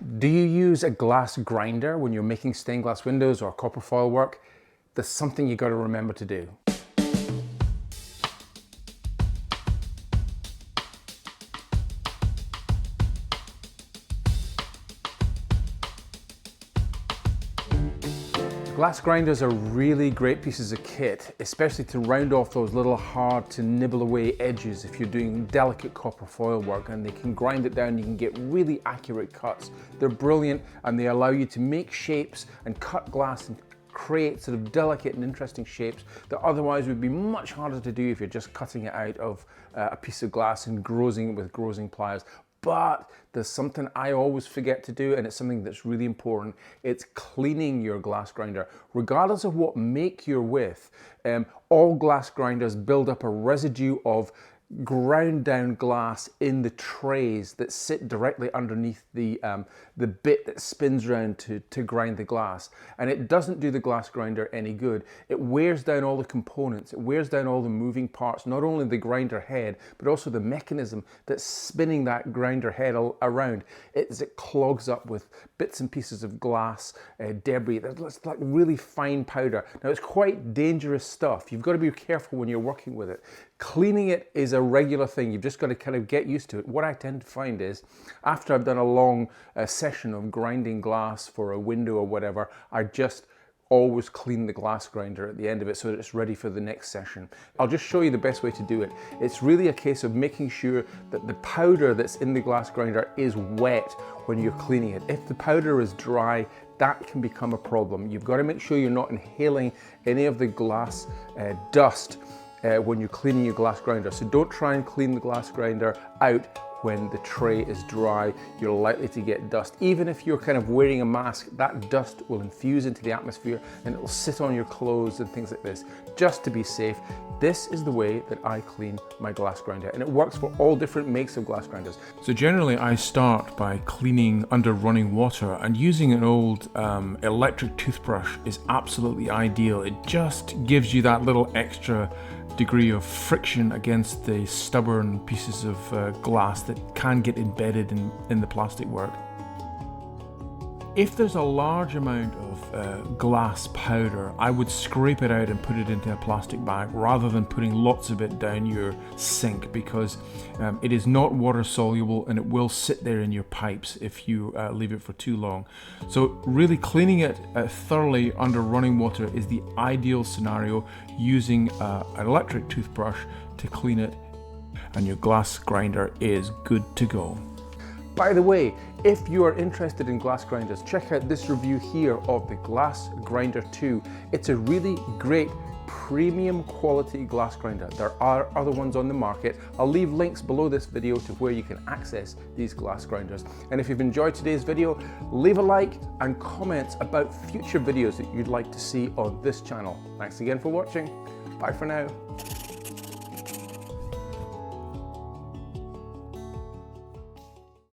Do you use a glass grinder when you're making stained glass windows or copper foil work? There's something you got to remember to do. Glass grinders are really great pieces of kit, especially to round off those little hard to nibble away edges if you're doing delicate copper foil work, and they can grind it down. You can get really accurate cuts. They're brilliant and they allow you to make shapes and cut glass and create sort of delicate and interesting shapes that otherwise would be much harder to do if you're just cutting it out of a piece of glass and grossing it with grossing pliers. But there's something I always forget to do, and it's something that's really important. It's cleaning your glass grinder. Regardless of what make you're with, all glass grinders build up a residue of ground down glass in the trays that sit directly underneath the bit that spins around to grind the glass, and it doesn't do the glass grinder any good. It wears down all the components, it wears down all the moving parts, not only the grinder head but also the mechanism that's spinning that grinder head around. It clogs up with bits and pieces of glass, debris. That's like really fine powder. Now it's quite dangerous stuff. You've got to be careful when you're working with it. Cleaning it is a regular thing. You've just got to kind of get used to it. What I tend to find is, after I've done a long session of grinding glass for a window or whatever, I just always clean the glass grinder at the end of it so that it's ready for the next session. I'll just show you the best way to do it. It's really a case of making sure that the powder that's in the glass grinder is wet when you're cleaning it. If the powder is dry, that can become a problem. You've got to make sure you're not inhaling any of the glass dust when you're cleaning your glass grinder. So don't try and clean the glass grinder out when the tray is dry. You're likely to get dust. Even if you're kind of wearing a mask, that dust will infuse into the atmosphere and it will sit on your clothes and things like this. Just to be safe, this is the way that I clean my glass grinder, and it works for all different makes of glass grinders. So generally I start by cleaning under running water, and using an old electric toothbrush is absolutely ideal. It just gives you that little extra degree of friction against the stubborn pieces of glass that can get embedded in the plastic work. If there's a large amount of glass powder, I would scrape it out and put it into a plastic bag rather than putting lots of it down your sink, because it is not water soluble and it will sit there in your pipes if you leave it for too long. So really cleaning it thoroughly under running water is the ideal scenario, using an electric toothbrush to clean it, and your glass grinder is good to go. By the way, if you are interested in glass grinders, check out this review here of the Glass Grinder 2. It's a really great premium quality glass grinder. There are other ones on the market. I'll leave links below this video to where you can access these glass grinders. And if you've enjoyed today's video, leave a like and comments about future videos that you'd like to see on this channel. Thanks again for watching. Bye for now.